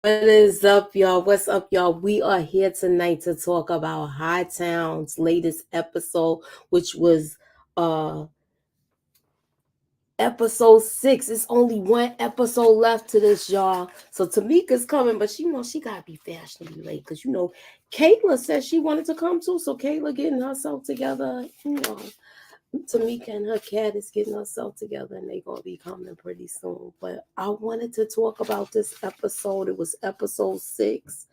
is up, y'all? What's up, y'all? We are here tonight to talk about Hightown's latest episode, which was episode 6. It's only one episode left to this, y'all. So Tamika's coming, but she gotta be fashionably late because Kayla said she wanted to come too. So Kayla getting herself together, Tamika and her cat is getting herself together and they're going to be coming pretty soon. But I wanted to talk about this episode. It was episode 6.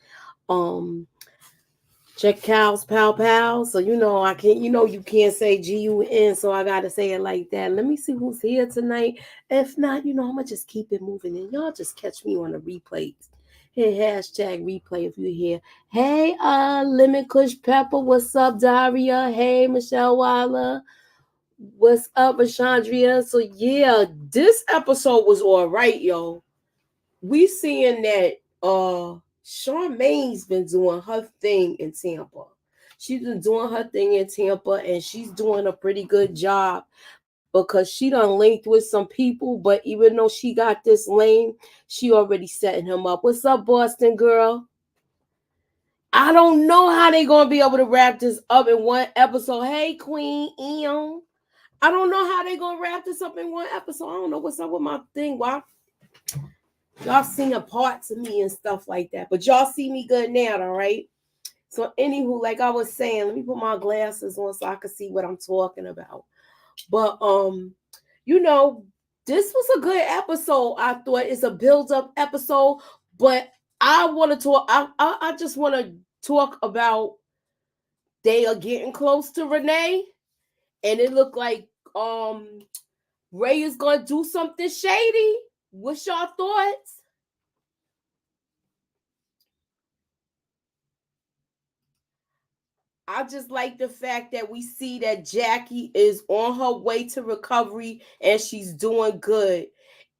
Check cows, pow pow. So I can't. You can't say GUN, so I gotta say it like that. Let me see who's here tonight. If not, I'm gonna just keep it moving, and y'all just catch me on the replays. Hey, hashtag replay if you're here. Hey, Lemon Kush Pepper, what's up, Daria? Hey, Michelle Weiler. What's up, Ashandria? So yeah, this episode was all right, yo. We seeing that Charmaine's been doing her thing in Tampa. She's been doing her thing in Tampa, and she's doing a pretty good job because she done linked with some people. But even though she got this lane, she already setting him up. What's up, Boston girl? I don't know how they gonna be able to wrap this up in one episode. Hey, Queen Eon. I don't know how they gonna wrap this up in one episode. I don't know what's up with my thing. Why y'all seeing parts of me and stuff like that, but y'all see me good now, all right? So anywho, like I was saying, let me put my glasses on so I can see what I'm talking about. But this was a good episode. I thought it's a build-up episode, but I want to talk. I just want to talk about they are getting close to Renee, and it looked like Ray is gonna do something shady. What's y'all thoughts? I just like the fact that we see that Jackie is on her way to recovery and she's doing good.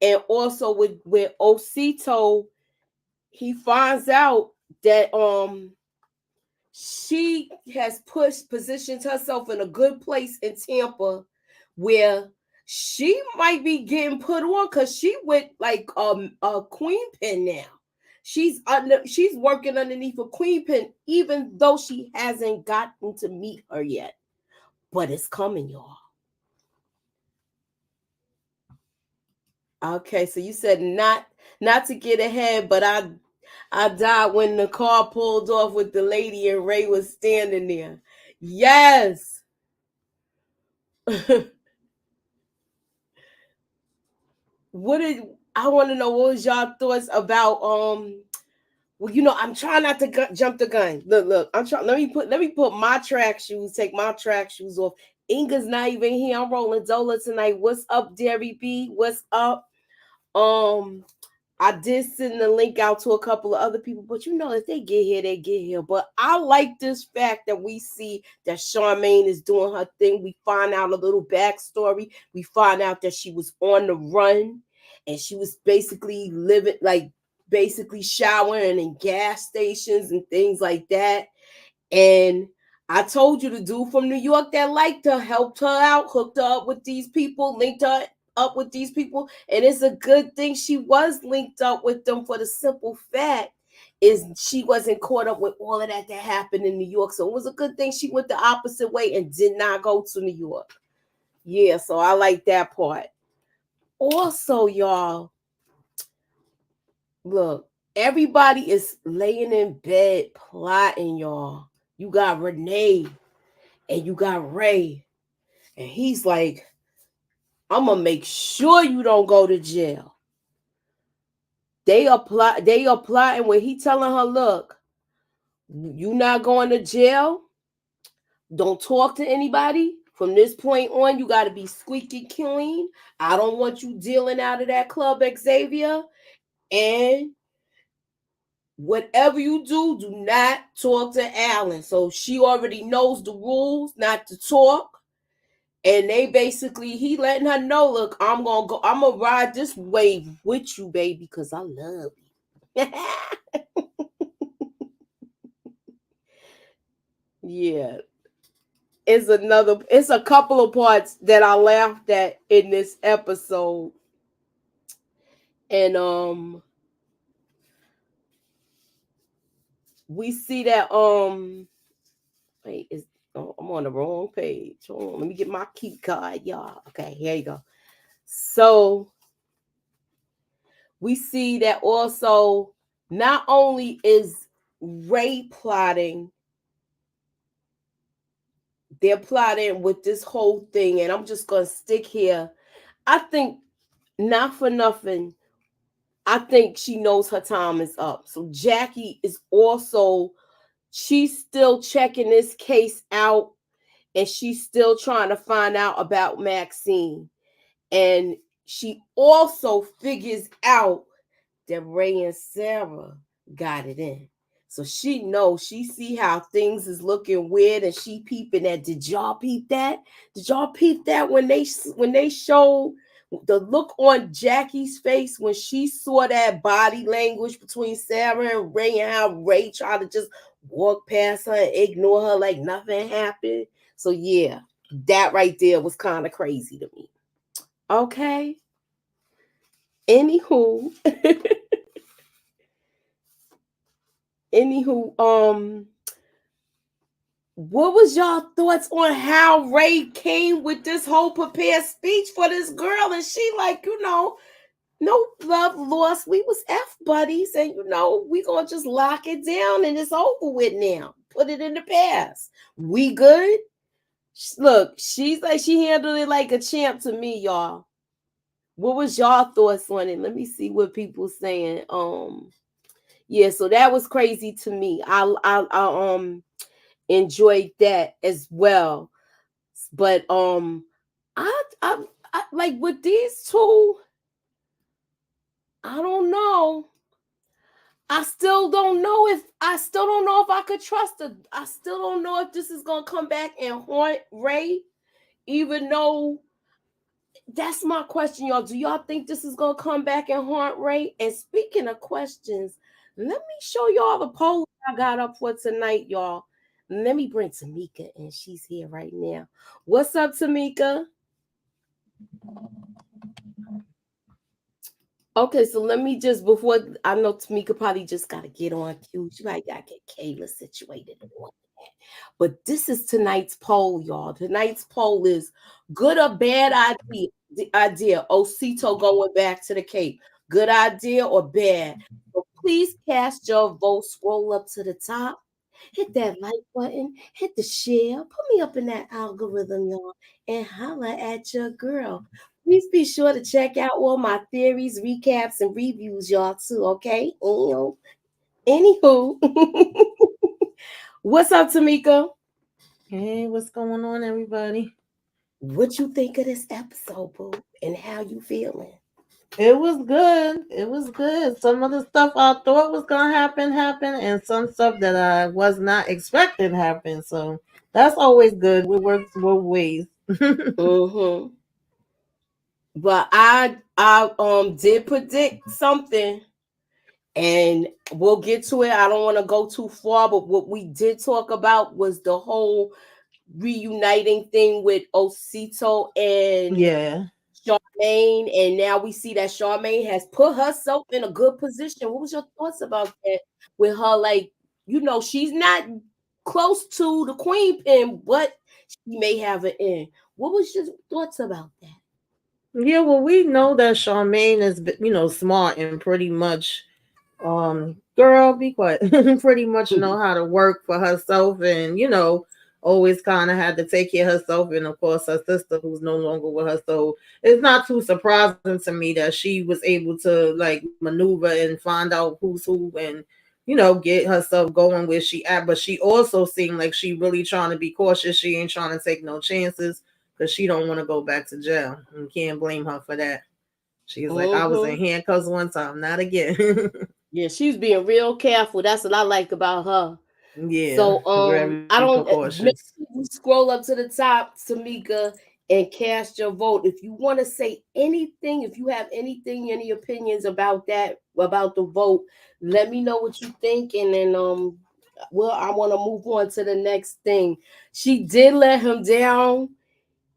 And also with Osito, he finds out that she has positioned herself in a good place in Tampa where she might be getting put on because she went like a queen pin now. She's working underneath a queen pin, even though she hasn't gotten to meet her yet. But it's coming, y'all. Okay, so you said not to get ahead, but I died when the car pulled off with the lady and Ray was standing there. Yes. I want to know what was y'all thoughts about I'm trying not to jump the gun. Look, I'm trying. Let me put my track shoes. Take my track shoes off. Inga's not even here. I'm rolling Dola tonight. What's up, Derry B? What's up? I did send the link out to a couple of other people, but if they get here, they get here. But I like this fact that we see that Charmaine is doing her thing. We find out a little backstory. We find out that she was on the run and she was basically living basically showering in gas stations and things like that. And I told you the dude from New York that liked her, helped her out, hooked her up with these people, linked her up with these people. And it's a good thing she was linked up with them for the simple fact is she wasn't caught up with all of that happened in New York. So it was a good thing she went the opposite way and did not go to New York. Yeah, so I like that part. Also, y'all, look, everybody is laying in bed plotting, y'all. You got Renee and you got Ray. And he's like, I'm going to make sure you don't go to jail. They are plotting when he telling her, look, you not going to jail. Don't talk to anybody. From this point on, you got to be squeaky clean. I don't want you dealing out of that club, Xavier. And whatever you do not talk to Alan. So she already knows the rules not to talk. And they basically, he letting her know, look, I'm gonna ride this wave with you, baby, because I love you. Yeah. It's a couple of parts that I laughed at in this episode. And we see that wait, is oh, I'm on the wrong page. Hold on, let me get my key card, y'all. Okay, here you go. So we see that also not only is Ray plotting, they're plotting with this whole thing, and I'm just gonna stick here. I think not for nothing, I think she knows her time is up. So Jackie is also, she's still checking this case out, and she's still trying to find out about Maxine. And she also figures out that Ray and Sarah got it in. So she knows, she see how things is looking weird, and she peeping that. Did y'all peep that? Did y'all peep that when they showed the look on Jackie's face when she saw that body language between Sarah and Ray, and how Ray tried to just walk past her and ignore her like nothing happened. So yeah, that right there was kind of crazy to me. Okay. Anywho, anywho, what was y'all thoughts on how Ray came with this whole prepared speech for this girl? And she like, no love lost. We was F buddies, and we gonna just lock it down and it's over with now. Put it in the past. We good? Look, she's like, she handled it like a champ to me, y'all. What was y'all thoughts on it? Let me see what people saying. Yeah, so that was crazy to me. I enjoyed that as well. But I like with these two, I don't know. I still don't know if I could trust her. I still don't know if this is gonna come back and haunt Ray, even though that's my question, y'all. Do y'all think this is gonna come back and haunt Ray? And speaking of questions, let me show y'all the poll I got up for tonight, y'all. Let me bring Tamika in. She's here right now. What's up, Tamika? Okay, so let me just, before, I know Tamika probably just got to get on cue. She might got to get Kayla situated and all that. But this is tonight's poll, y'all. Tonight's poll is good or bad idea. The idea. Osito going back to the Cape. Good idea or bad? So please cast your vote. Scroll up to the top. Hit that like button. Hit the share. Put me up in that algorithm, y'all. And holla at your girl. Please be sure to check out all my theories, recaps, and reviews, y'all, too, okay? Anywho, what's up, Tamika? Hey, what's going on, everybody? What you think of this episode, boo? And how you feeling? It was good. It was good. Some of the stuff I thought was gonna happen happened, and some stuff that I was not expecting happened. So that's always good. It works both ways. Mm-hmm. But I did predict something, and we'll get to it. I don't want to go too far, but what we did talk about was the whole reuniting thing with Osito and Yeah. Charmaine, and now we see that Charmaine has put herself in a good position. What was your thoughts about that? With her, like, she's not close to the queen pin, but she may have an in. What was your thoughts about that? Yeah, well, we know that Charmaine is, smart and pretty much, girl, be quiet. Pretty much know how to work for herself, and always kind of had to take care of herself, and of course her sister who's no longer with her. So it's not too surprising to me that she was able to like maneuver and find out who's who, and get herself going where she at. But she also seemed like she really trying to be cautious. She ain't trying to take no chances because she don't want to go back to jail, and can't blame her for that. She's like, I was in Mm-hmm. handcuffs one time, not again. Yeah, she's being real careful. That's what I like about her. Yeah, So very I don't precautious. make sure you scroll up to the top, Tamika, and cast your vote. If you want to say anything, if you have anything, any opinions about that, about the vote, let me know what you think, and then well, I want to move on to the next thing. She did let him down.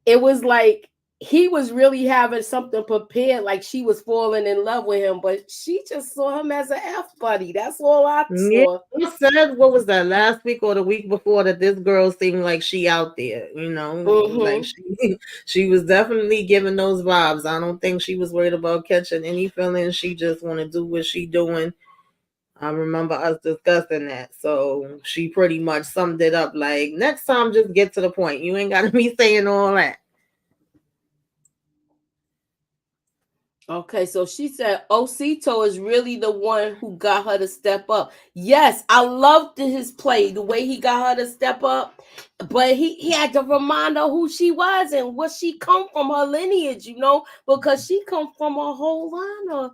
It was like he was really having something prepared, like she was falling in love with him, but she just saw him as an F buddy. That's all I Yeah, saw. he said, what was that, last week or the week before, that this girl seemed like she out there, like Mm-hmm. she was definitely giving those vibes. I don't think she was worried about catching any feelings. She just want to do what she doing. I remember us discussing that. So she pretty much summed it up like, next time, just get to the point. You ain't got to be saying all that. Okay, so she said Osito is really the one who got her to step up. Yes, I loved his play, the way he got her to step up, but he had to remind her who she was and what she come from, her lineage, because she come from a whole line of,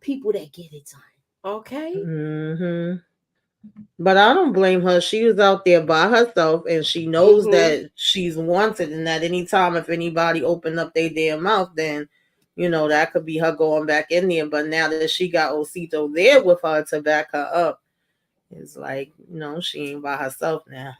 people that get it done. Okay? Mm-hmm. But I don't blame her. She was out there by herself, and she knows Mm-hmm. that she's wanted, and that anytime if anybody open up their damn mouth, then that could be her going back in there. But now that she got Osito there with her to back her up, it's like, she ain't by herself now.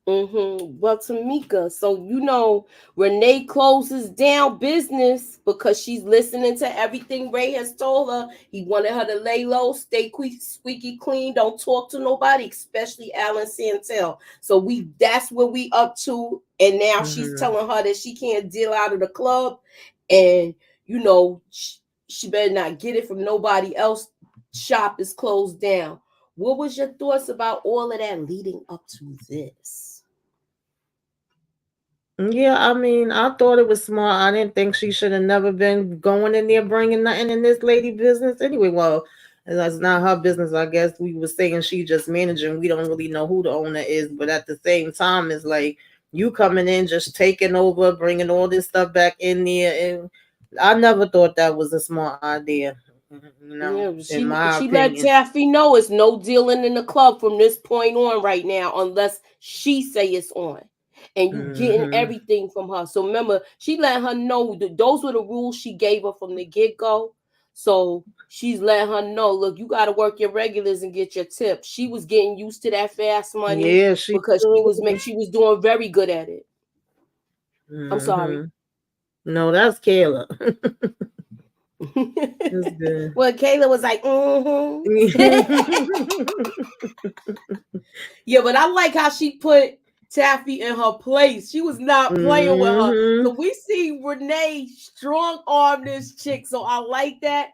Well, Tamika, so Renee closes down business because she's listening to everything Ray has told her. He wanted her to lay low, stay squeaky clean, don't talk to nobody, especially Alan Santel. So that's where we up to, and now she's Mm-hmm. telling her that she can't deal out of the club, and she better not get it from nobody else. Shop is closed down. What was your thoughts about all of that leading up to this? Yeah, I mean, I thought it was smart. I didn't think she should have never been going in there bringing nothing in this lady business. Anyway, well, that's not her business. I guess we were saying she just managing. We don't really know who the owner is, but at the same time, it's like you coming in, just taking over, bringing all this stuff back in there, and I never thought that was a smart idea. Yeah, In she my she let opinion. Taffy know it's no dealing in the club from this point on right now unless she say it's on. And you getting Hmm. everything from her. So remember, she let her know that those were the rules she gave her from the get-go. So she's letting her know, look, you gotta work your regulars and get your tips. She was getting used to that fast money Yeah, she. because she was doing very good at it. I'm sorry. Hmm. No, that's Kayla. That's good. Well, Kayla was like, Yeah, but I like how she put Taffy in her place. She was not playing with her. Hmm. So we see Renee strong arm this chick. So I like that.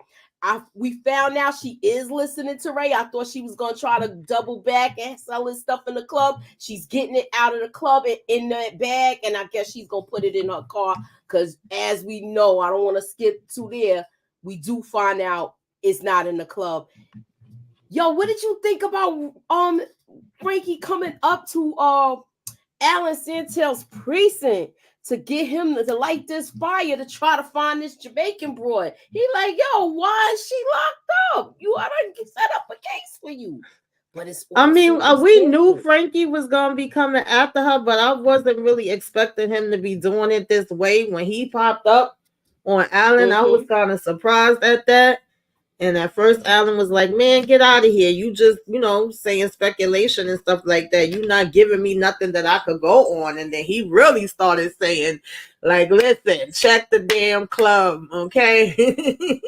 We found out she is listening to Ray. I thought she was gonna try to double back and sell his stuff in the club. She's getting it out of the club and in that bag, and I guess she's gonna put it in her car. Because as we know, I don't want to skip to there. We do find out it's not in the club. Yo, what did you think about Frankie coming up to Alan Santel's precinct to get him to light this fire to try to find this Jamaican broad? He like, yo, why is she locked up? You already set up a case for you. But it's I all mean, we knew circumstantial. Frankie was gonna be coming after her, but I wasn't really expecting him to be doing it this way. When he popped up on Alan, I was Mm-hmm. kind of surprised at that. And at first, Alan was like, "Man, get out of here! You just, saying speculation and stuff like that. You're not giving me nothing that I could go on." And then he really started saying, "Like, listen, check the damn club, okay?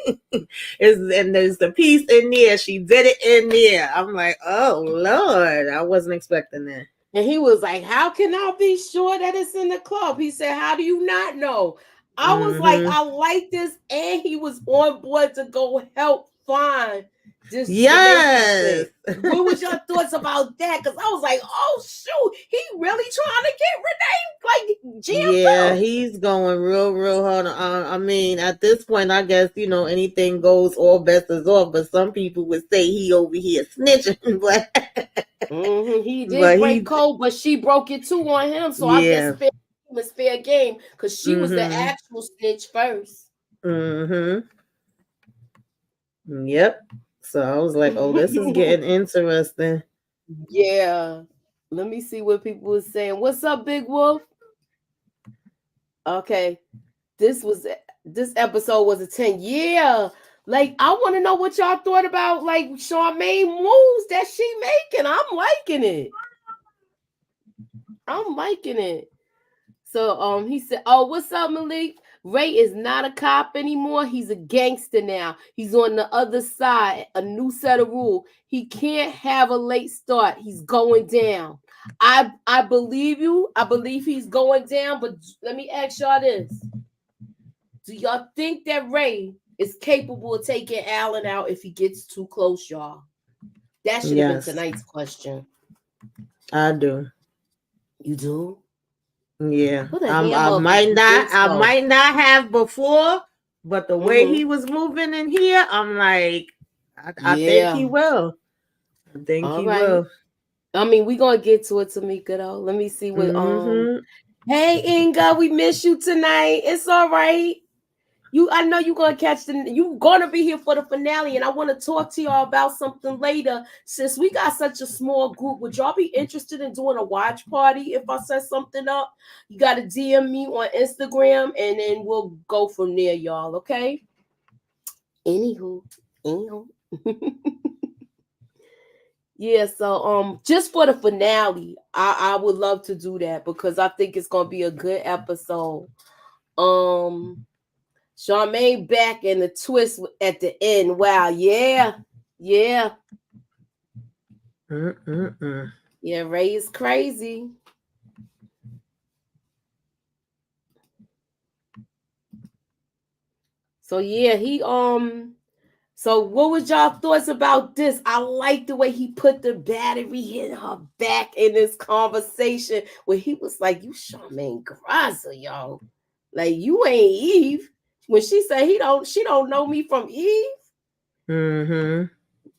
And there's the piece in there. She did it in there." I'm like, "Oh Lord, I wasn't expecting that." And he was like, how can I be sure that it's in the club? He said, how do you not know? I was like, Hmm. I like this. And he was on board to go help find this Jamaican Yes. chick. What was your thoughts about that? Because I was like, oh, shoot, he really trying to get Renee, like, jammed Yeah, up. he's going real, real hard. I mean, at this point, I guess, anything goes, all bets is off. But some people would say he over here snitching, He did but break he, code, but she broke it too on him. So I guess yeah. fair game is fair game because she was the Mm-hmm. actual snitch first. Mm-hmm. Yep. So I was like, oh, this is getting interesting. Yeah. Let me see what people were saying. What's up, Big Wolf? Okay. This episode was a 10. Yeah. Like, I want to know what y'all thought about like Charmaine moves that she making. I'm liking it. I'm liking it. So he said, "Oh, what's up, Malik? Ray is not a cop anymore. He's a gangster now. He's on the other side. A new set of rule. He can't have a late start. He's going down. I believe you. I believe he's going down. But let me ask y'all this: do y'all think that Ray is capable of taking Allen out if he gets too close, y'all? That should have been Yes, tonight's question. I do. You do? Yeah, Put a I hammer up if you think I so. might not have before, but the way Mm-hmm. he was moving in here, I'm like, I think he Yeah. will. I think All he right. will. I mean, we gonna get to it, Tamika. Though. Let me see what. Mm-hmm. Hey, Inga, we miss you tonight. It's all right. I know you gonna catch you gonna be here for the finale, and I want to talk to y'all about something later. Since we got such a small group, would y'all be interested in doing a watch party if I set something up? You got to DM me on Instagram, and then we'll go from there, y'all. Okay. Anywho, anywho. Yeah, so just for the finale, I would love to do that because I think it's gonna be a good episode. Um Charmaine back and the twist at the end. Wow, yeah. Yeah. Mm-mm-mm. Yeah, Ray is crazy. So yeah, so what was y'all thoughts about this? I like the way he put the battery in her back in this conversation where he was like, "You Charmaine Graza, yo. Like you ain't Eve." When she said she don't know me from Eve. Mm-hmm.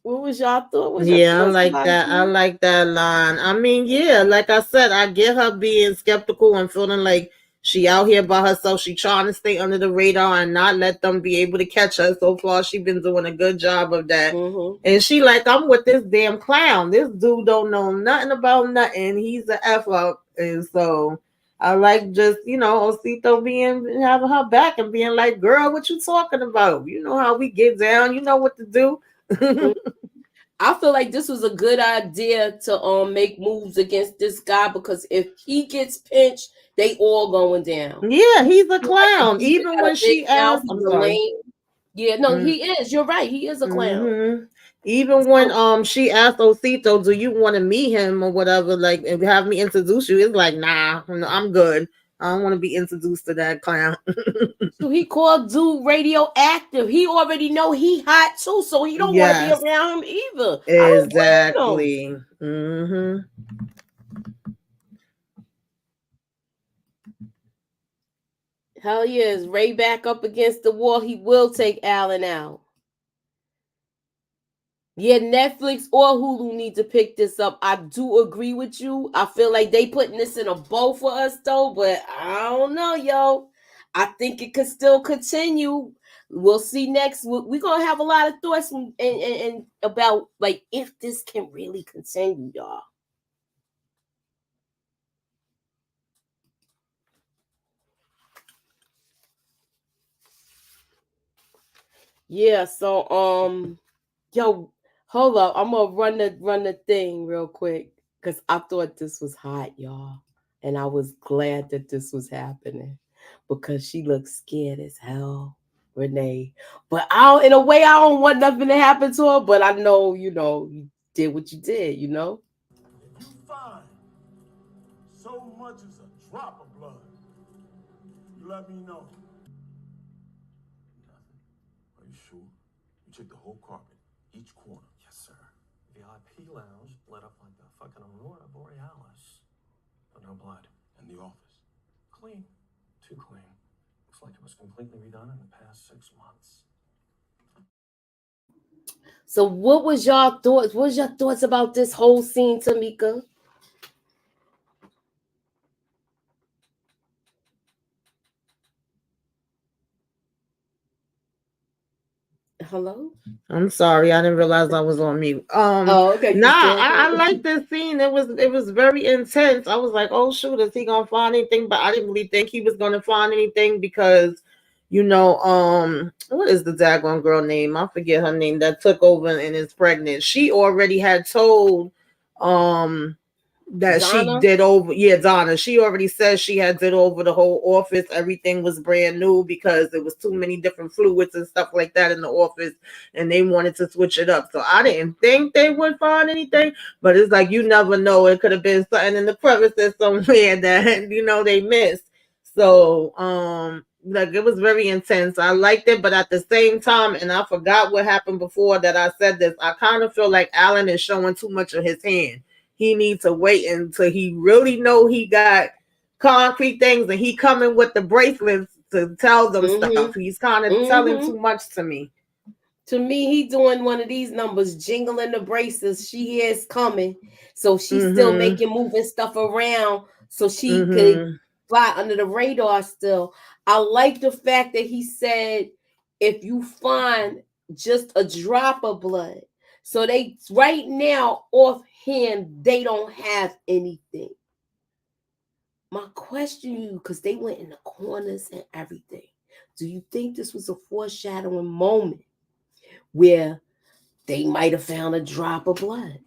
What was y'all thought? What's your Yeah, I thoughts like about that. I it? like that line. I mean, yeah, like I said, I get her being skeptical and feeling like she out here by herself. She trying to stay under the radar and not let them be able to catch her. So far, she been doing a good job of that. Mm-hmm. And she like, I'm with this damn clown. This dude don't know nothing about nothing. He's a F up. And so I like just, Osito being having her back and being like, girl, what you talking about? You know how we get down. You know what to do. I feel like this was a good idea to make moves against this guy because if he gets pinched, they all going down. Yeah, he's a He like clown. he's Even got a when big she mouth. asked, He's I'm a sorry. lame. Yeah, no, Mm, he is. You're right. He is a clown. mm-hmm. Even when So she asked Osito, "Do you want to meet him or whatever?" Like, and have me introduce you. It's like, nah, no, I'm good. I don't want to be introduced to that clown. so he called dude radioactive. He already know he hot too, so he don't want to be Yes, around him either. I don't blame him. exactly. Mm-hmm. Hell yeah, is Ray back up against the wall? He will take Allen out. Yeah, Netflix or Hulu need to pick this up. I do agree with you. I feel like they putting this in a bow for us though, but I don't know, yo. I think it could still continue. We'll see next. We're gonna have a lot of thoughts and about like if this can really continue, y'all. Yeah. So yo, hold up. I'm gonna run the thing real quick because I thought this was hot, y'all, and I was glad that this was happening because she looks scared as hell, Renee. But I don't, in a way, I don't want nothing to happen to her. But I know, you did what you did, you know. If you find so much as a drop of blood, you let me know. Nothing. Are you sure? You check the whole carpet, each corner. Yes, sir. VIP lounge lit up like the fucking Aurora Borealis. But no blood. And the office. Clean. Too clean. Looks like it was completely redone in the past 6 months. So, what was y'all thoughts? What was your thoughts about this whole scene, Tamika? Hello. I'm sorry, I didn't realize I was on mute. Oh, okay. Nah, You still I here? like this scene. It was very intense. I was like, oh shoot, is he gonna find anything? But I didn't really think he was gonna find anything because, what is the daggone girl name? I forget her name that took over and is pregnant. She already had told, um, that she Donna. did over. Yeah, Donna. She already said she had did over the whole office. Everything was brand new because there was too many different fluids and stuff like that in the office, and they wanted to switch it up. So I didn't think they would find anything, but it's like you never know. It could have been something in the crevices somewhere that they missed. So like it was very intense. I liked it, but at the same time, and I forgot what happened before that I said this. I kind of feel like Alan is showing too much of his hand. He needs to wait until he really know he got concrete things, and he coming with the bracelets to tell them stuff. He's kind of telling too much to me. To me, he doing one of these numbers, jingling the bracelets. She is coming, so she's still making moving stuff around, so she could fly under the radar. Still, I like the fact that he said, "If you find just a drop of blood," so they right now offhand they don't have anything. My question to you, because they went in the corners and everything, do you think this was a foreshadowing moment where they might have found a drop of blood?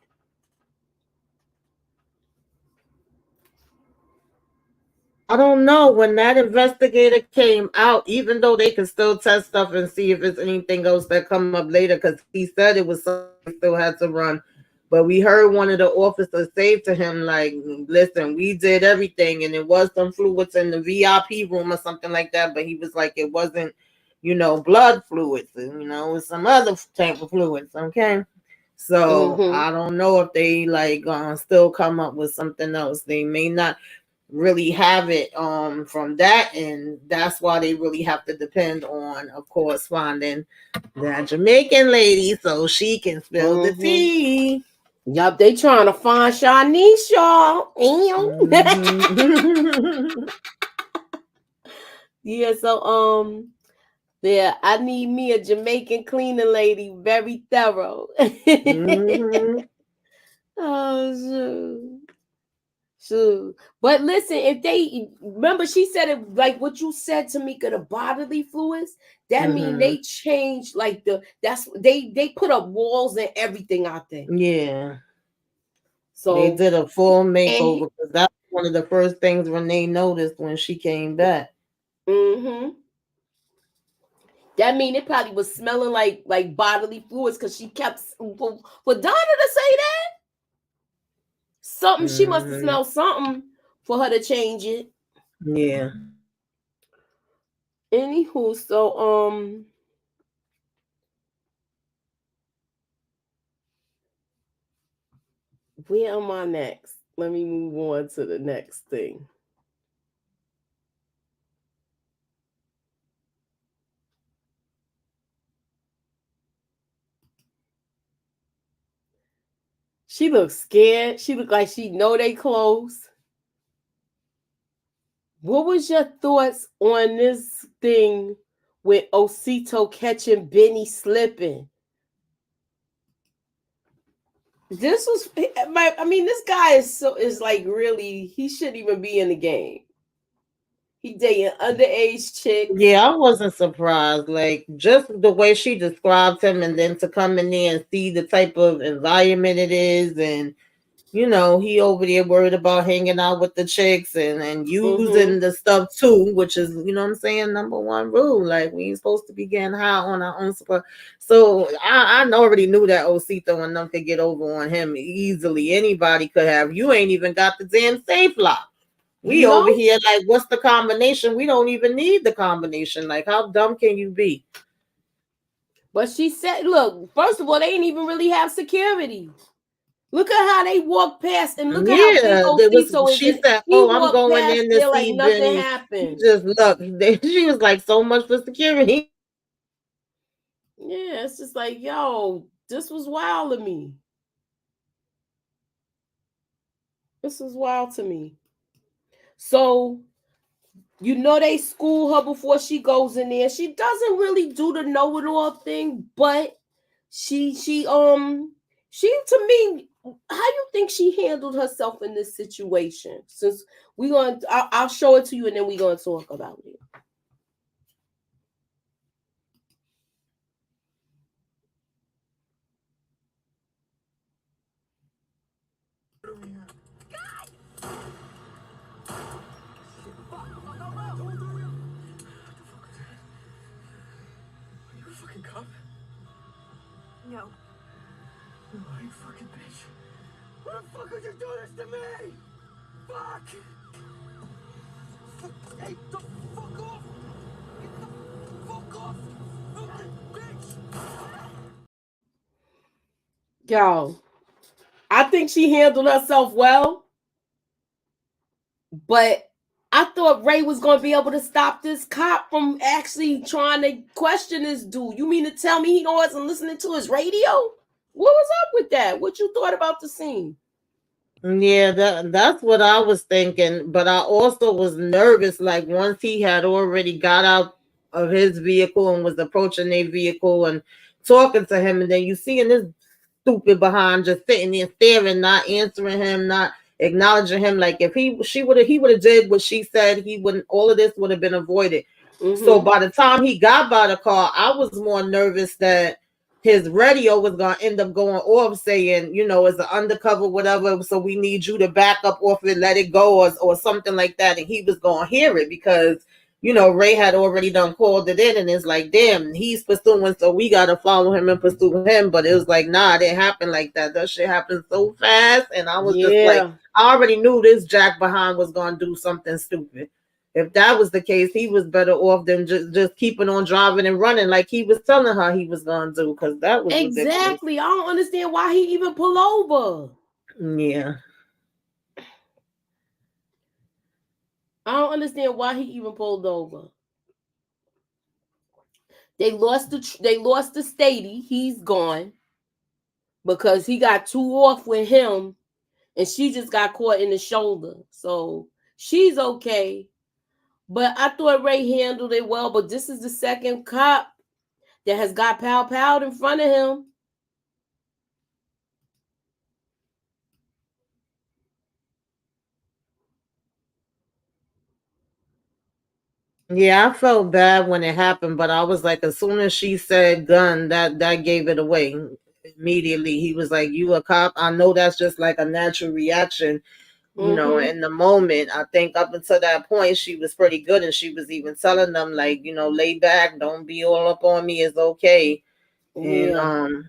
I don't know. When that investigator came out, even though they can still test stuff and see if it's anything else that come up later, because he said it was something they still had to run. But we heard one of the officers say to him, like, listen, we did everything, and it was some fluids in the VIP room or something like that. But he was like, it wasn't, blood fluids, and, it was some other type of fluids. Okay. So I don't know if they still come up with something else. They may not really have it from that, and that's why they really have to depend on, of course, finding that Jamaican lady so she can spill the tea. Yup, they trying to find Shanice, y'all. Yeah, so yeah, I need me a Jamaican cleaning lady, very thorough. Oh shoot. Shoot. But listen, if they remember, she said it like what you said, Tamika, the bodily fluids, that mean they changed they put up walls and everything out there. Yeah. So they did a full makeover, because that's one of the first things Renee noticed when she came back. That mean it probably was smelling like bodily fluids, because she kept for Donna to say that. Something, she must have smelled something for her to change it. Yeah. Anywho, so where am I next? Let me move on to the next thing. She looks scared. She looked like she know they close. What was your thoughts on this thing with Osito catching Benny slipping? This was, I mean, this guy is like really, he shouldn't even be in the game. He dating underage chicks. Yeah, I wasn't surprised. Like, just the way she described him, and then to come in there and see the type of environment it is, and he over there worried about hanging out with the chicks and using the stuff too, which is, what I'm saying, number one rule. Like, we ain't supposed to be getting high on our own supply. So I already knew that Osito and them could get over on him easily. Anybody could have. You ain't even got the damn safe lock. We over here like, what's the combination? We don't even need the combination. Like, how dumb can you be? But she said, look, first of all, they didn't even really have security. Look at how they walk past, and look at how big Osito is. She said, "Oh, I'm going in to see like nothing Benny." happened. Just look, she was like, "So much for security." Yeah, it's just like, yo, this was wild to me. This was wild to me. So, they school her before she goes in there. She doesn't really do the know-it-all thing, but she to me, how you think she handled herself in this situation? Since I'll show it to you, and then we're gonna talk about it. No. You lying fucking bitch. Why the fuck would you do this to me? Fuck! Hey, the fuck off! Get the fuck off! Fucking bitch! Yo, I think she handled herself well, but I thought Ray was going to be able to stop this cop from actually trying to question this dude. You mean to tell me he wasn't listening to his radio? What was up with that? What you thought about the scene? Yeah, that's what I was thinking. But I also was nervous. Like once he had already got out of his vehicle and was approaching their vehicle and talking to him, and then you seeing this stupid behind just sitting there staring, not answering him, not acknowledging him. Like if he would have did what she said, he wouldn't. All of this would have been avoided. So by the time he got by the car, I was more nervous that his radio was going to end up going off saying, it's an undercover, whatever. So we need you to back up off it, let it go or something like that. And he was going to hear it because, Ray had already done called it in and it's like, damn, he's pursuing. So we got to follow him and pursue him. But it was like, nah, it didn't happen like that. That shit happened so fast. And I was just like, I already knew this Jack behind was going to do something stupid. If that was the case, he was better off than just keeping on driving and running like he was telling her he was going to do, because that was exactly ridiculous. I don't understand why he even pulled over. Yeah. I don't understand why he even pulled over. They lost the Stady. He's gone because he got too off with him, and she just got caught in the shoulder. So she's okay. But I thought Ray handled it well. But this is the second cop that has got pow-powed in front of him. Yeah, I felt bad when it happened, but I was like, as soon as she said gun, that gave it away immediately. He was like, you a cop? I know that's just like a natural reaction, in the moment. I think up until that point, she was pretty good. And she was even telling them like, lay back, don't be all up on me, it's okay. And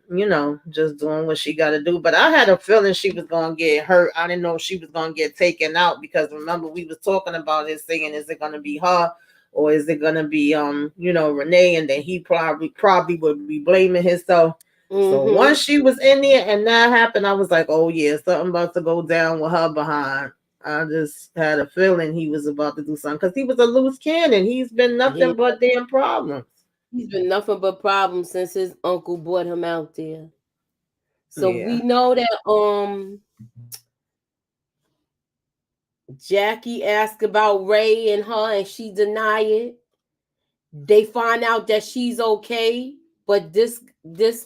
just doing what she got to do. But I had a feeling she was gonna get hurt. I didn't know if she was gonna get taken out, because remember we was talking about it, saying, is it gonna be her or is it gonna be Renee? And then he probably would be blaming himself. So once she was in there and that happened, I was like, oh yeah, something about to go down with her behind. I just had a feeling he was about to do something, because he was a loose cannon. He's been nothing but damn problems. He's been nothing but problems since his uncle brought him out there. So we know that Jackie asked about Ray and her, and she denied it. They find out that she's okay, but this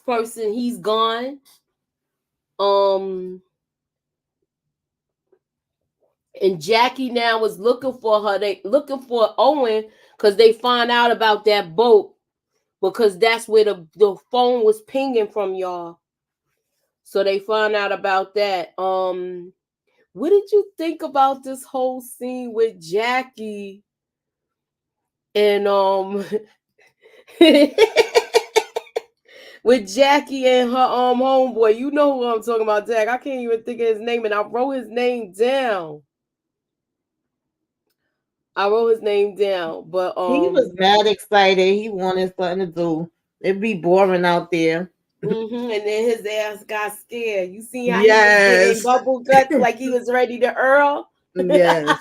person, he's gone. And Jackie now is looking for her. They looking for Owen because they find out about that boat, because that's where the phone was pinging from, y'all. So they find out about that. What did you think about this whole scene with Jackie and with Jackie and her homeboy? You know who I'm talking about, Jack. I can't even think of his name, and I wrote his name down. But he was mad excited. He wanted something to do. It'd be boring out there. And then his ass got scared. You see how he was getting bubble guts like he was ready to Earl? Yes.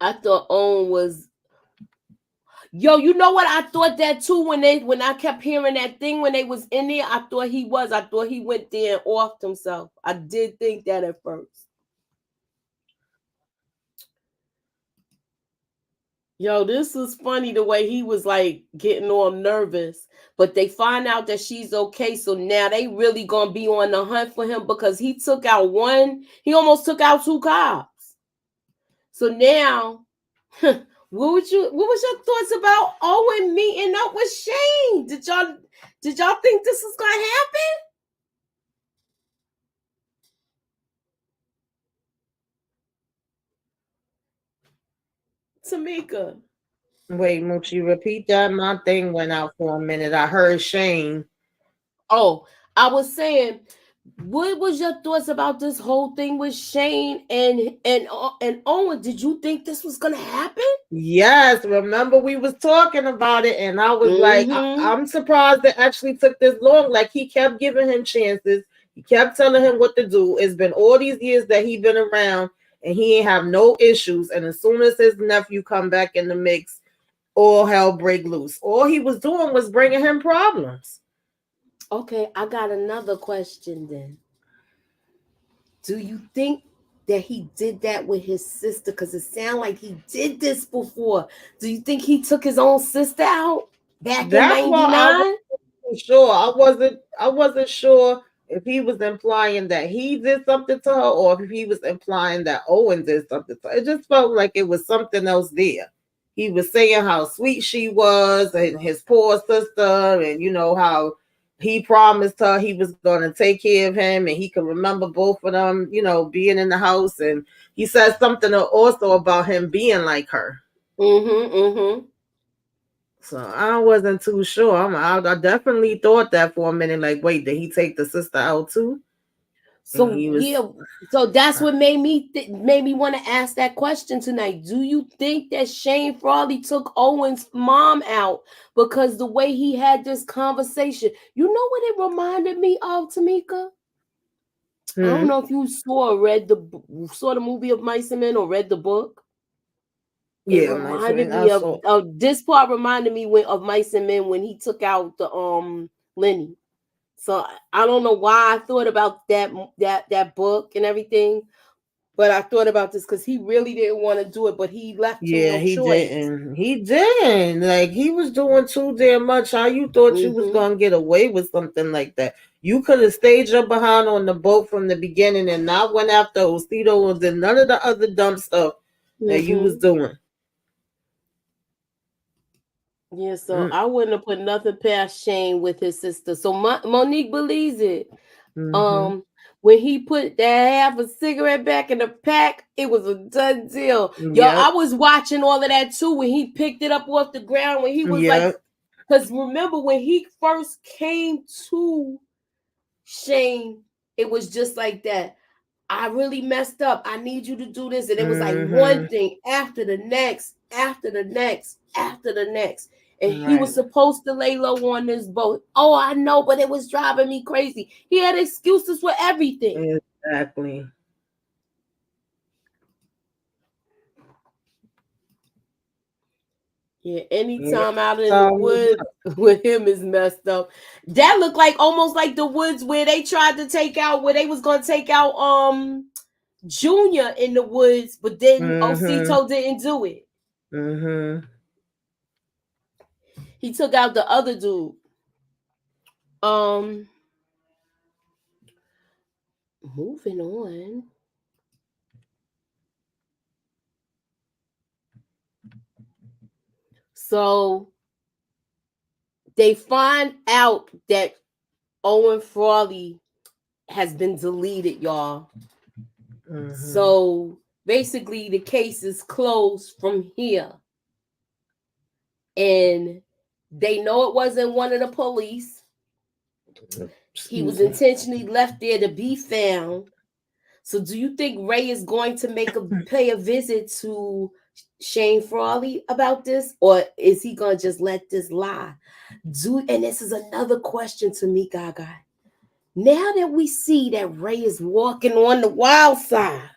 I thought Owen was. Yo, you know what? I thought that too when I kept hearing that thing when they was in there. I thought he went there and offed himself. I did think that at first. Yo, this was funny the way he was like getting all nervous, but they find out that she's okay. So now they really gonna be on the hunt for him, because he almost took out 2 cops. So now, what was your thoughts about Owen meeting up with Shane? Did y'all think this was gonna happen? Tamika. Wait, Moochie, repeat that. My thing went out for a minute. I heard Shane. Oh, I was saying, what was your thoughts about this whole thing with Shane and Owen? Did you think this was gonna happen? Yes, remember we was talking about it, and I was like, Mm-hmm. I'm surprised it actually took this long. Like he kept giving him chances. He kept telling him what to do. It's been all these years that he been around, and he ain't have no issues. And as soon as his nephew come back in the mix, all hell break loose. All he was doing was bringing him problems. Okay, I got another question then. Do you think that he did that with his sister? Because it sounded like he did this before. Do you think he took his own sister out back in That's why I 99? wasn't sure. I wasn't sure if he was implying that he did something to her or if he was implying that Owen did something to her. It just felt like it was something else there. He was saying how sweet she was and his poor sister, and how he promised her he was going to take care of him and he could remember both of them, being in the house. And he said something also about him being like her. Mm-hmm, mm-hmm. So I wasn't too sure. I definitely thought that for a minute. Like, wait, did he take the sister out too? And So he was. yeah, so that's what made me want to ask that question tonight. Do you think that Shane Frawley took Owen's mom out because the way he had this conversation? You know what it reminded me of, Tamika? I don't know if you saw the movie of Mice and Men or read the book. It Yeah, my reminded friend. I me of, saw. this part reminded me of Mice and Men when he took out the Lenny. So I don't know why I thought about that book and everything, but I thought about this because he really didn't want to do it, but he left him Yeah, no he choice. didn't. He didn't. Like he was doing too damn much. How you thought you was Mm-hmm. gonna get away with something like that? You could have stayed your behind on the boat from the beginning and not went after Osito and did none of the other dumb stuff that you was Mm-hmm. doing. Yeah, so Mm, I wouldn't have put nothing past Shane with his sister. So Monique believes it. mm-hmm. Um, when he put that half a cigarette back in the pack, it was a done deal. Yo, I Yep. was watching all of that too when he picked it up off the ground when he was like, Yep. because remember when he first came to Shane, it was just like that. I really messed up. I need you to do this. And it was like one Mm-hmm. thing after the next, after the next, after the next. And he was Right. supposed to lay low on this boat. Oh, I know, but it was driving me crazy. He had excuses for everything. Exactly. Yeah, Yeah. anytime out in the So woods with him is messed up. That looked like almost like the woods where they tried to take out, where they was gonna take out Junior in the woods, but then mm-hmm. Osito didn't do it. Mm-hmm. He took out the other dude. Um, moving on. So they find out that Owen Frawley has been deleted, y'all. Mm-hmm. So basically, the case is closed from here. And they know it wasn't one of the police. He was intentionally left there to be found. So do you think Ray is going to pay a visit to Shane Frawley about this? Or is he gonna just let this lie? And this is another question to me, Gaga. Now that we see that Ray is walking on the wild side,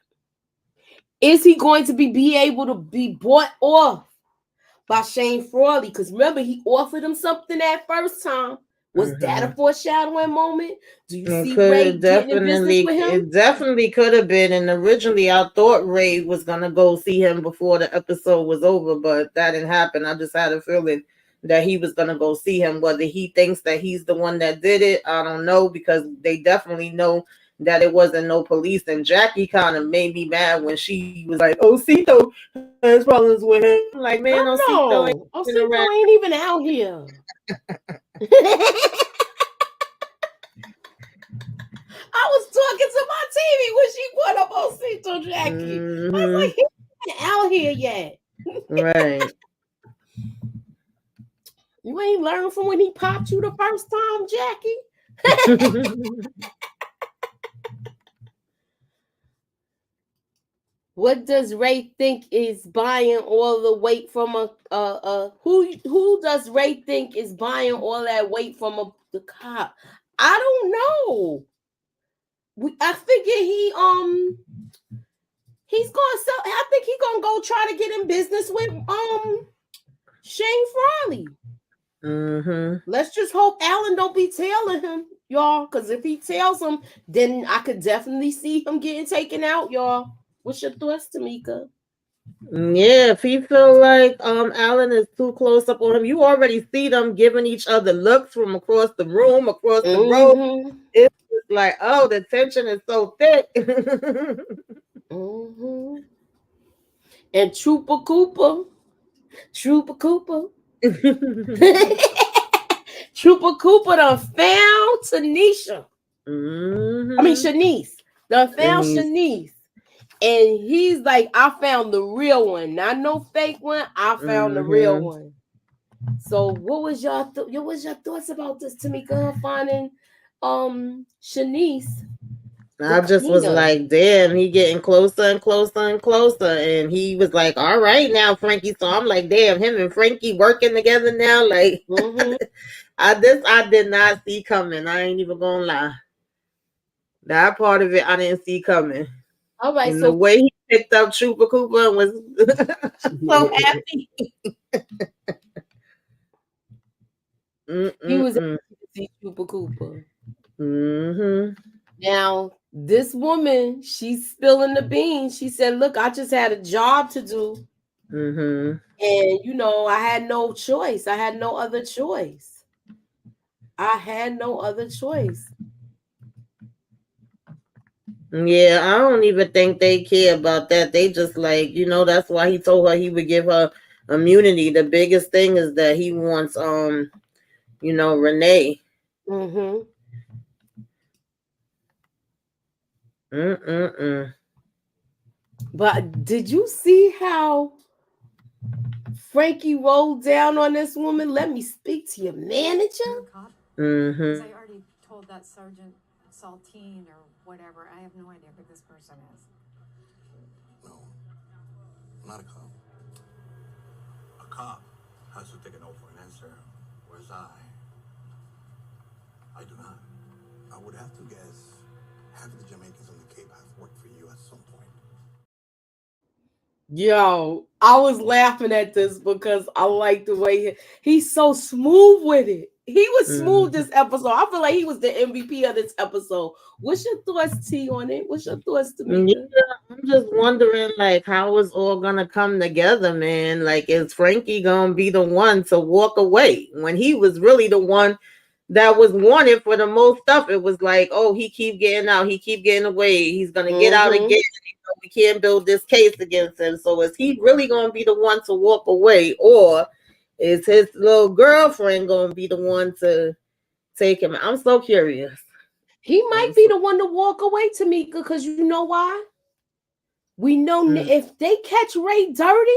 is he going to be able to be bought off by Shane Frawley? Because remember, he offered him something that first time. Was that a foreshadowing moment? Do you It see could Ray getting in business definitely, with him? it definitely could have been. And originally, I thought Ray was gonna go see him before the episode was over, but that didn't happen. I just had a feeling that he was gonna go see him. Whether he thinks that he's the one that did it, I don't know, because they definitely know that it wasn't no police. And Jackie kind of made me mad when she was like, "Osito has problems with him." I'm like, man, I Osito ain't know. been around. Osito ain't even out here. I was talking to my TV when she brought up Osito Jackie. I was Mm-hmm. like, he ain't out here yet. Right. You ain't learned from when he popped you the first time, Jackie. What does Ray think is buying all the weight from who does Ray think is buying all that weight from the cop? I don't know. I figure he's gonna sell. I think he's gonna go try to get in business with Shane Frawley. Let's just hope Alan don't be tailing him, y'all. Because if he tails him, then I could definitely see him getting taken out, y'all. What's your thoughts, Tamika? Yeah, if he feel like Alan is too close up on him, you already see them giving each other looks from across the room, across the road. It's just like, oh, the tension is so thick. And Trooper Cooper. Trooper Cooper done found Tanisha. I mean Shanice. Done found Shanice. And he's like, I found the real one. Not no fake one. I found the real one. So what was your thoughts about this, Tamika, finding Shanice? I just was like, damn, he getting closer and closer and closer. And he was like, all right now, Frankie. So I'm like, damn, him and Frankie working together now. Like, I did not see coming. I ain't even gonna lie. That part of it I didn't see coming. All right, and so the way he picked up Trooper Cooper and was so happy. He was happy to see Trooper Cooper. Now, this woman, she's spilling the beans. She said, look, I just had a job to do. And, you know, I had no choice. I had no other choice. Yeah, I don't even think they care about that. They just like, you know, that's why he told her he would give her immunity. The biggest thing is that he wants, you know, Renee. But did you see how Frankie rolled down on this woman? Let me speak to your manager. Because I already told that Sergeant Saltine or whatever. I have no idea who this person is. No, not a cop. A cop has to take an oath for an answer, whereas I do not. I would have to guess half of the Jamaicans on the Cape have worked for you at some point. Yo, I was laughing at this because I like the way he's so smooth with it. He was smooth this episode. I feel like he was the MVP of this episode. What's your thoughts, T, on it? What's your thoughts, Tamika? Yeah, I'm just wondering, like, how it's all gonna come together, man. Like, is Frankie gonna be the one to walk away when he was really the one that was wanted for the most stuff? It was like, oh, he keep getting out, he keep getting away, he's gonna get out again. We can't build this case against him. So is he really gonna be the one to walk away, or is his little girlfriend gonna be the one to take him? I'm so curious. He might be the one to walk away, Tamika, because you know why? We know if they catch Ray dirty,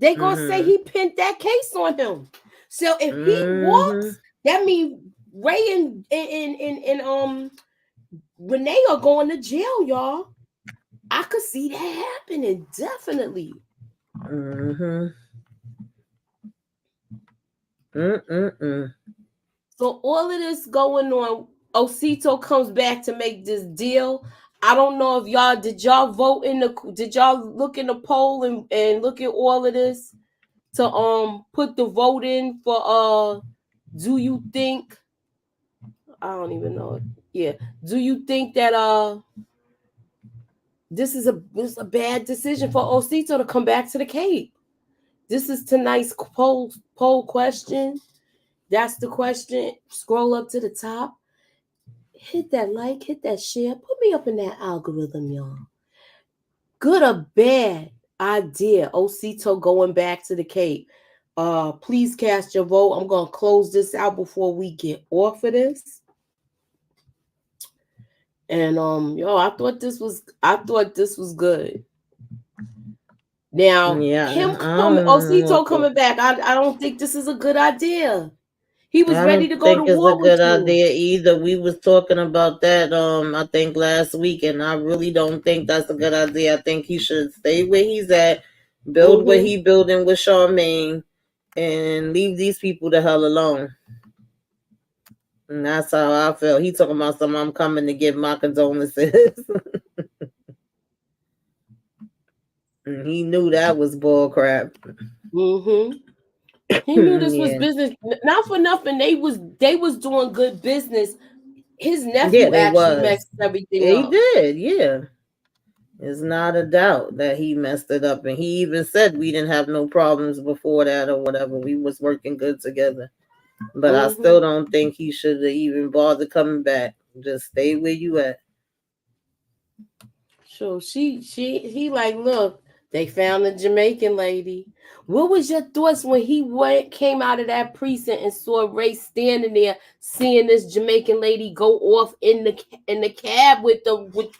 they gonna say he pinned that case on him. So if he walks, that means Ray and Renee are going to jail, y'all. I could see that happening, definitely. So all of this going on, Osito comes back to make this deal. I don't know if did y'all vote did y'all look in the poll and look at all of this to put the vote in for do you think, I don't even know. Yeah. Do you think that this is a bad decision for Osito to come back to the Cape? This is tonight's poll question. That's the question. Scroll up to the top. Hit that like, hit that share. Put me up in that algorithm, y'all. Good or bad idea, Osito going back to the Cape? Please cast your vote. I'm gonna close this out before we get off of this. And yo, I thought this was good. Now, Osito coming back, I don't think this is a good idea. He was I ready don't to go to think it's a war with good you. idea either. We was talking about that I think last week, and I really don't think that's a good idea. I think he should stay where he's at, build what Mm-hmm. he building with Charmaine, and leave these people the hell alone. And that's how I felt. He talking about something, I'm coming to give my condolences. And he knew that was bull crap. Mm-hmm. He knew this was Yeah. business. Not for nothing. They was doing good business. His Yeah, nephew they actually was. messed everything He up. did, yeah. It's not a doubt that he messed it up. And he even said we didn't have no problems before that or whatever. We was working good together. But I Mm-hmm. still don't think he should have even bothered coming back. Just stay where you at. So he like, look, they found the Jamaican lady. What was your thoughts when he came out of that precinct and saw Ray standing there, seeing this Jamaican lady go off in the cab with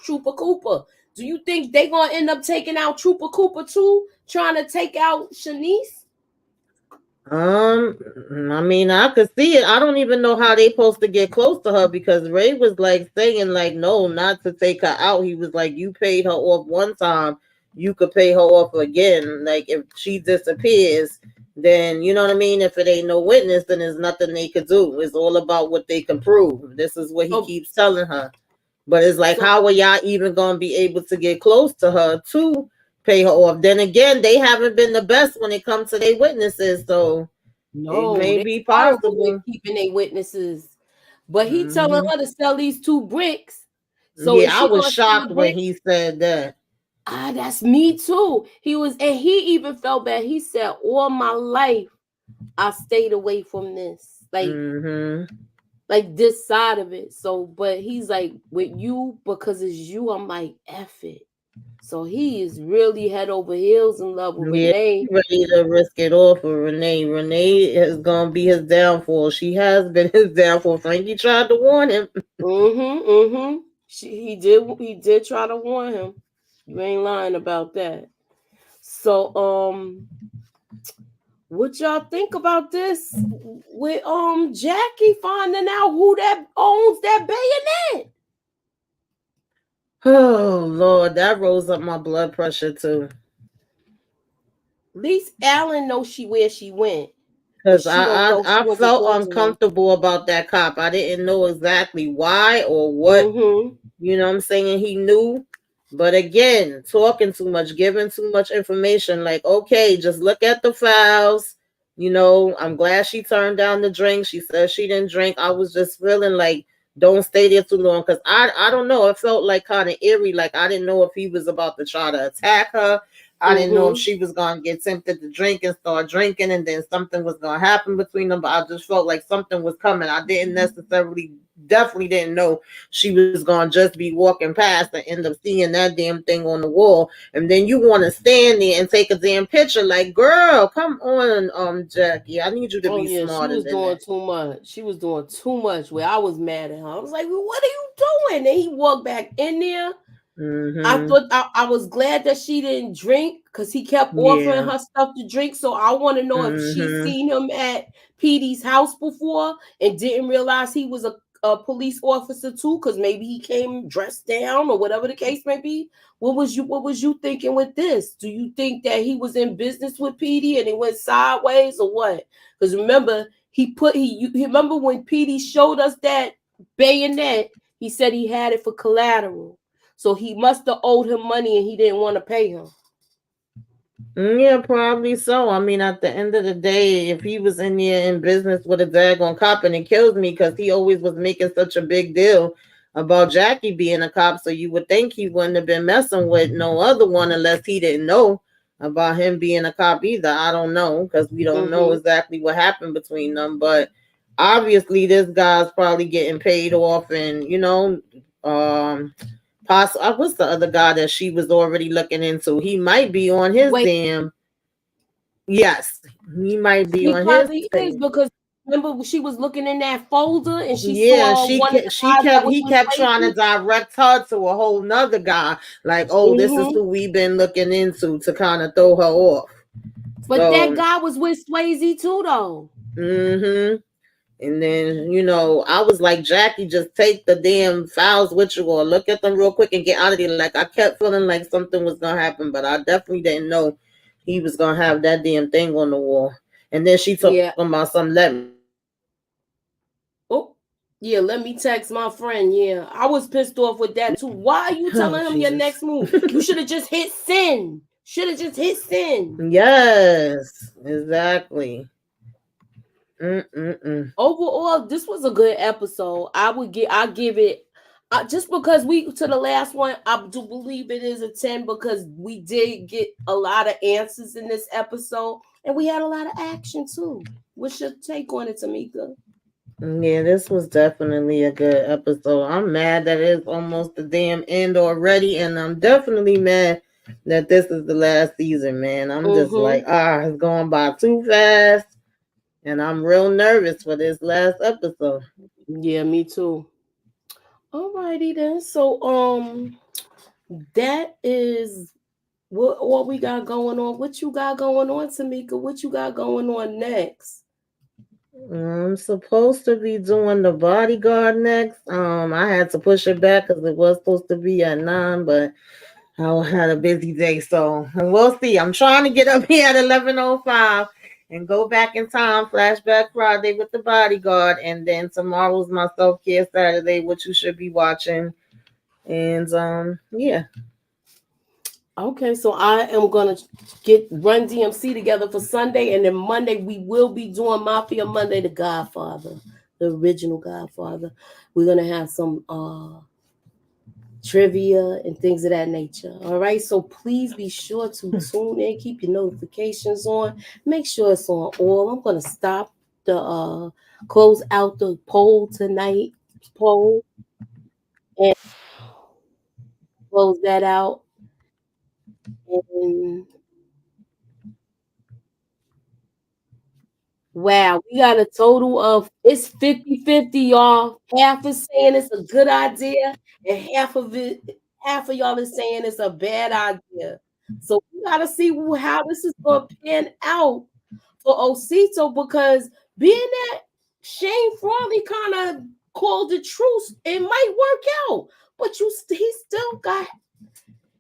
Trooper Cooper? Do you think they gonna end up taking out Trooper Cooper too, trying to take out Shanice? I mean, I could see it. I don't even know how they supposed to get close to her because Ray was like saying, like, no, not to take her out. He was like, you paid her off one time, you could pay her off again. Like, if she disappears, then you know what I mean? If it ain't no witness, then there's nothing they could do. It's all about what they can prove. This is what he Oh, keeps telling her. But it's like, so how are y'all even gonna be able to get close to her to pay her off? Then again, they haven't been the best when it comes to their witnesses, so it no, may they be horrible with possible. keeping their witnesses. But he telling Hmm. her to sell these 2 bricks. So is Yeah, I she was gonna sell shocked the when bricks? he said that. Ah, that's me too. And he even felt bad. He said, all my life I stayed away from this. Hmm. Like this side of it. So, but he's like, with you, because it's you, I'm like, F it. So he is really head over heels in love with Yeah, Renee. he ready to risk it all for Renee. Renee is gonna be his downfall. She has been his downfall. Frankie tried to warn him. Mm-hmm. Mm-hmm. He did try to warn him. You ain't lying about that. So what y'all think about this with Jackie finding out who that owns that bayonet? Oh Lord, that rose up my blood pressure too. At least Alan knows where she went, but Because she don't know if she I went to felt talk to him. uncomfortable about that cop. I didn't know exactly why or what. Mm-hmm. You know what I'm saying? He knew. But again, talking too much, giving too much information. Like, okay, just look at the files. You know, I'm glad she turned down the drink. She said she didn't drink. I was just feeling like, don't stay there too long. Because I don't know. It felt like kind of eerie. Like, I didn't know if he was about to try to attack her. I didn't know if Mm-hmm. she was going to get tempted to drink and start drinking and then something was going to happen between them. But I just felt like something was coming. I didn't necessarily, definitely didn't know she was going to just be walking past and end up seeing that damn thing on the wall. And then you want to stand there and take a damn picture. Like, girl, come on, Jackie. I need you to Oh be yeah, she smarter was than doing that. too much. She was doing too much. Where I was mad at her. I was like, well, "What are you doing?" And he walked back in there. I Mm-hmm. thought I was glad that she didn't drink because he kept offering Yeah. her stuff to drink. So I want to know if she Mm-hmm. seen him at PD's house before and didn't realize he was a police officer too, because maybe he came dressed down or whatever the case may be. What was you thinking with this? Do you think that he was in business with PD and it went sideways or what? Because remember, he remember when PD showed us that bayonet, he said he had it for collateral. So he must have owed him money and he didn't want to pay him. Yeah, probably so. I mean, at the end of the day, if he was in there in business with a daggone cop, and it kills me because he always was making such a big deal about Jackie being a cop, so you would think he wouldn't have been messing with no other one unless he didn't know about him being a cop either. I don't know because we don't know Mm-hmm. exactly what happened between them, but obviously this guy's probably getting paid off, and what's the other guy that she was already looking into? He might be on his Wait, damn. Yes, he might be he on his probably is thing. because remember she was looking in that folder and she Yeah, saw one of the guys that was he with kept trying to Swayze. direct her to a whole nother guy. Like, oh, this is Mm-hmm. who we've been looking into to kind of throw her off. But that So, guy was with Swayze too, though. mm-hmm. And then, I was like, Jackie, just take the damn files with you or look at them real quick and get out of there. Like, I kept feeling like something was going to happen, but I definitely didn't know he was going to have that damn thing on the wall. And then she talking Yeah. about something, let me. Oh, yeah, let me text my friend. Yeah, I was pissed off with that too. Why are you telling him your next move? You should have just hit send. Should have just hit send. Yes, exactly. Overall, this was a good episode. I give it just because we to the last one. I do believe it is a 10 because we did get a lot of answers in this episode, and we had a lot of action too. What's your take on it, Tamika? Yeah, this was definitely a good episode. I'm mad that it's almost the damn end already, and I'm definitely mad that this is the last season, man. I'm just like, it's going by too fast, and I'm real nervous for this last episode. Yeah, me too. Alrighty then. So that is what we got going on. What you got going on, Tamika? What you got going on next? I'm supposed to be doing The Bodyguard next. I had to push it back because it was supposed to be at 9, but I had a busy day, so we'll see. I'm trying to get up here at 11:05 and go back in time. Flashback Friday with The Bodyguard, and then tomorrow's my self-care Saturday, which you should be watching. And yeah. Okay, so I am gonna get Run DMC together for Sunday, and then Monday we will be doing Mafia Monday, The Godfather, the original Godfather. We're gonna have some trivia and things of that nature. All right, so please be sure to tune in, keep your notifications on, make sure it's on all. I'm gonna stop the close out the poll tonight poll and close that out. And wow, we got a total of it's 50-50, y'all. Half is saying it's a good idea, and half of y'all is saying it's a bad idea. So we gotta see how this is gonna pan out for Osito because being that Shane Frawley kind of called the truce, it might work out. But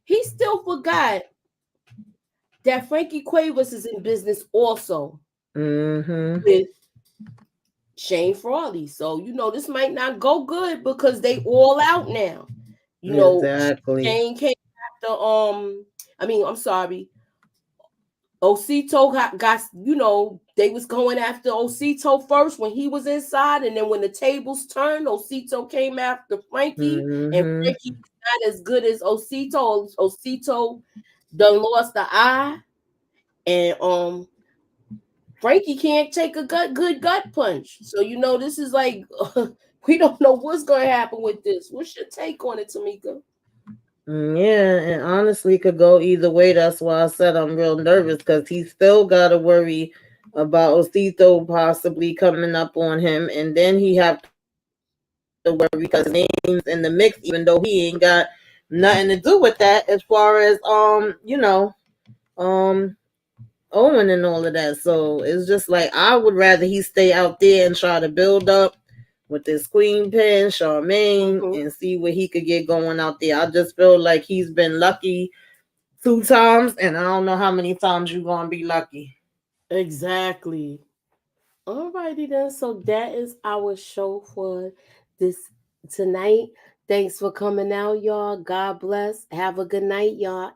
he still forgot that Frankie Cuevas is in business also with Shane Frawley. So, this might not go good because they all out now. Exactly. Shane came after I'm sorry. Osito got they was going after Osito first when he was inside, and then when the tables turned, Osito came after Frankie, and Frankie not as good as Osito. Osito done lost the eye, and Frankie can't take a good gut punch. So this is like we don't know what's going to happen with this. What's your take on it, Tamika? Yeah, and honestly, could go either way. That's why I said I'm real nervous because he still got to worry about Osito possibly coming up on him, and then he have to worry because his name's in the mix, even though he ain't got nothing to do with that as far as Owen and all of that. So it's just like I would rather he stay out there and try to build up with this Queen Pen, Charmaine, and see what he could get going out there. I just feel like he's been lucky 2 times, and I don't know how many times you're gonna be lucky. Exactly. Alrighty then. So that is our show for this tonight. Thanks for coming out, y'all. God bless. Have a good night, y'all.